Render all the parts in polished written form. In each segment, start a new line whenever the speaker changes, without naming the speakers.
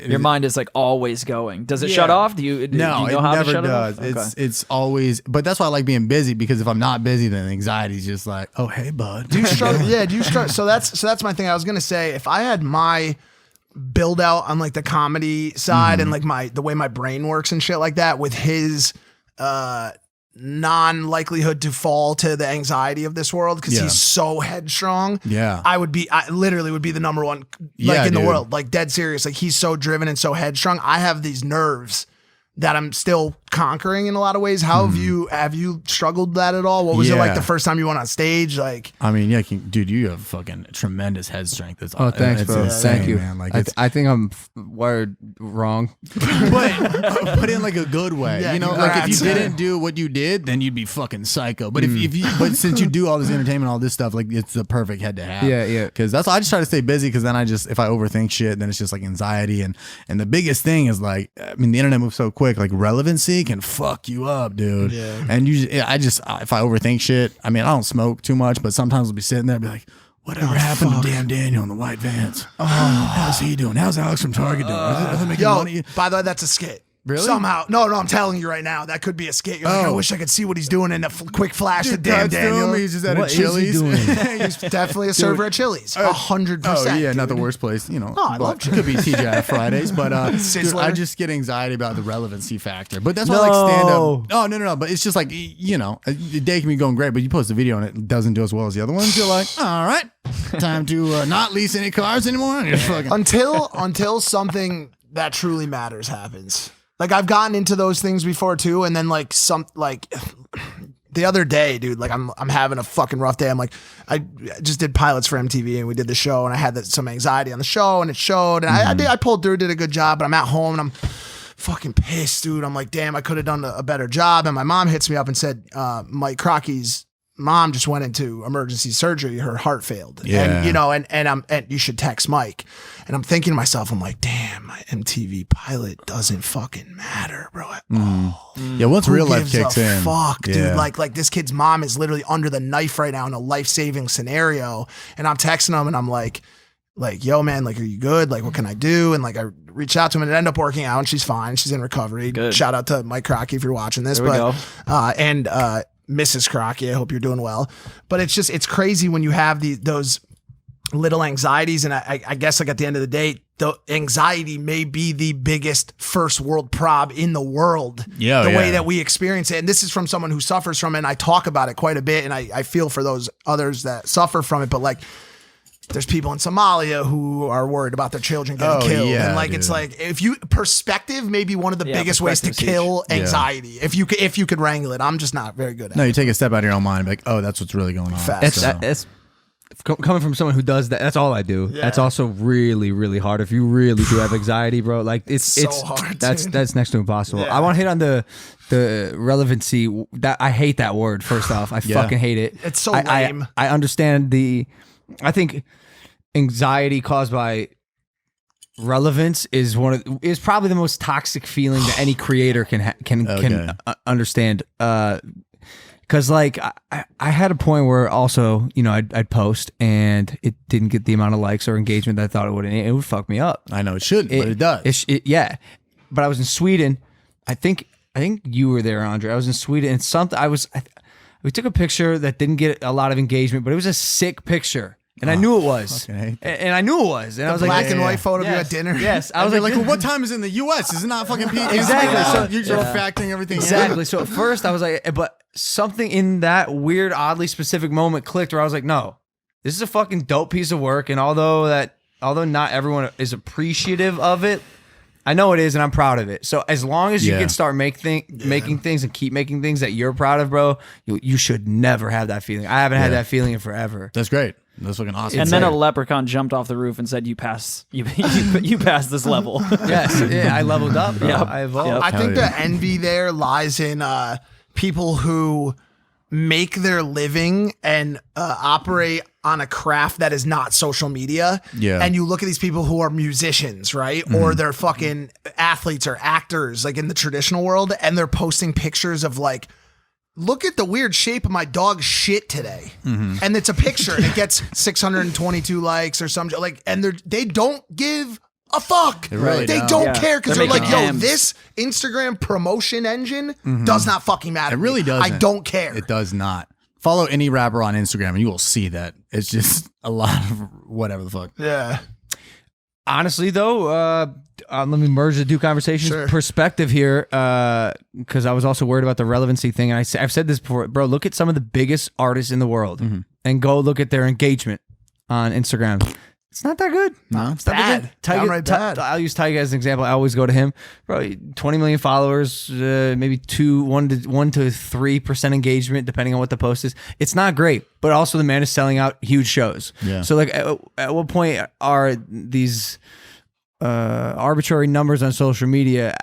Your mind is like always going. Does it shut off? Do you
No,
do you know
it
how
never
to shut
does.
it off?
It's always, but that's why I like being busy, because if I'm not busy, then anxiety is just like, oh, hey, bud.
Do you struggle? Yeah, do you struggle? So that's my thing. I was gonna say, if I had my build out on like the comedy side and like the way my brain works and shit like that, with his non-likelihood to fall to the anxiety of this world, because he's so headstrong, I literally would be the number one like in the world, like dead serious. Like he's so driven and so headstrong. I have these nerves that I'm still conquering in a lot of ways. How have you struggled that at all? What was it like the first time you went on stage? Like,
I mean, dude, you have fucking tremendous head strength. It's,
thanks, bro.
Insane,
Thank you,
man. Like,
I think I'm wired wrong,
but in like a good way.
Yeah,
you know, like if you didn't do what you did, then you'd be fucking psycho. But but since you do all this entertainment, all this stuff, like it's the perfect head to have.
Yeah.
Because that's why I just try to stay busy. Because then if I overthink shit, then it's just like anxiety. And the biggest thing is like, I mean, the internet moves so quick. Like relevancy can fuck you up, dude. Yeah. And if I overthink shit, I mean, I don't smoke too much, but sometimes I'll be sitting there and be like, whatever happened to damn Daniel in the white vans? How's he doing? How's Alex from Target doing? Are they making money?
By the way, that's a skit.
Really?
Somehow. No, I'm telling you right now, that could be a skit. You're like, I wish I could see what he's doing in a quick flash to damn Daniel.
He's just at a Chili's.
He's definitely a server at Chili's. 100%.
Oh, yeah,
dude.
not the worst place, you know.
Oh, I love
Could be TGI Fridays, but dude, I just get anxiety about the relevancy factor. But that's why I like stand up. Oh, no. But it's just like, you know, the day can be going great, but you post a video and it doesn't do as well as the other ones. You're like, all right, time to not lease any cars anymore. And you're fucking
until something that truly matters happens. Like I've gotten into those things before too, and then like the other day, dude, like I'm having a fucking rough day. I'm like, I just did pilots for MTV and we did the show, and I had some anxiety on the show, and it showed, and I pulled through, did a good job, but I'm at home and I'm fucking pissed, dude. I'm like, damn, I could have done a better job. And my mom hits me up and said, Mike Crocky's mom just went into emergency surgery. Her heart failed.
Yeah.
And, you know, and you should text Mike. And I'm thinking to myself, I'm like, damn, my MTV pilot doesn't fucking matter, bro. At all.
Yeah, once real life kicks in.
Fuck, dude.
Yeah.
Like this kid's mom is literally under the knife right now in a life-saving scenario. And I'm texting him and I'm like, yo, man, like, are you good? Like, what can I do? And like, I reached out to him and it ended up working out, and she's fine. She's in recovery.
Good.
Shout out to Mike Crocky if you're watching this.
There we go.
And Mrs. Crocky, I hope you're doing well. But it's crazy when you have those little anxieties. And I guess like at the end of the day, the anxiety may be the biggest first world prob in the world.
Yeah,
the way that we experience it. And this is from someone who suffers from it. And I talk about it quite a bit. And I feel for those others that suffer from it. But like, there's people in Somalia who are worried about their children getting killed.
Yeah,
and like,
dude.
it's like, perspective may be one of the biggest ways to
perspective's
kill anxiety. If you could wrangle it. I'm just not very good at it.
No, you take a step out of your own mind and be like, oh, that's what's really going on.
Fast.
It's coming from someone who does that. That's all I do.
Yeah.
That's also really, really hard. If you really do have anxiety, bro, like it's
so hard,
that's
dude.
that's next to impossible.
Yeah.
I want to hit on the relevancy. That I hate that word. First off, I fucking hate it.
It's so lame.
I understand I think anxiety caused by relevance is probably the most toxic feeling that any creator can understand. Because like I had a point where also, you know, I'd post and it didn't get the amount of likes or engagement that I thought it would. It would fuck me up.
I know it shouldn't, but it does.
Yeah, but I was in Sweden. I think you were there, Andre. I was in Sweden, and we took a picture that didn't get a lot of engagement, but it was a sick picture. And I knew it was. And I knew it was. And I was like,
black and white photo of you at dinner.
Yes. I was like,
well, what time is it in the U.S.? Is it not fucking peak?
Exactly.
So you're factoring everything in.
Exactly. So at first I was like, but something in that weird, oddly specific moment clicked where I was like, no, this is a fucking dope piece of work. And although not everyone is appreciative of it, I know it is, and I'm proud of it. So as long as you can start making things and keep making things that you're proud of, bro, you should never have that feeling. I haven't had that feeling in forever.
That's great. That's fucking awesome.
And then a leprechaun jumped off the roof and said, "You pass. You pass this level."
Yes, yeah, I leveled up. Bro.
Yep.
I evolved.
Yep.
I think the envy there lies in people who make their living and operate on a craft that is not social media.
Yeah.
And you look at these people who are musicians, right? Or they're fucking athletes or actors, like in the traditional world, and they're posting pictures of like, look at the weird shape of my dog's shit today. And it's a picture and it gets 622 likes or something. Like, and they don't give a fuck.
really
They
don't.
don't
Yeah.
care because
They're
they're like,
making
yo,
M's.
this Instagram promotion engine does not fucking matter.
It
to
really
me.
doesn't.
I don't care.
It does not. Follow any rapper on Instagram and you will see that it's just a lot of whatever the fuck.
Yeah.
Honestly, though, let me merge the two conversations.
Sure.
Perspective here, because I was also worried about the relevancy thing. And I've said this before, bro. Look at some of the biggest artists in the world and go look at their engagement on Instagram. It's not that good.
No,
It's not that
Bad.
good. Tyga,
Downright bad.
I'll use Tyga as an example. I always go to him. Bro, 20 million followers, maybe 1 to 3% engagement, depending on what the post is. It's not great, but also the man is selling out huge shows.
Yeah.
So like, at what point are these arbitrary numbers on social media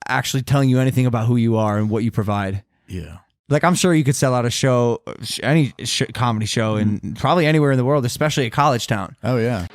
actually telling you anything about who you are and what you provide?
Yeah.
Like, I'm sure you could sell out a show, any comedy show, in probably anywhere in the world, especially a college town.
Oh yeah.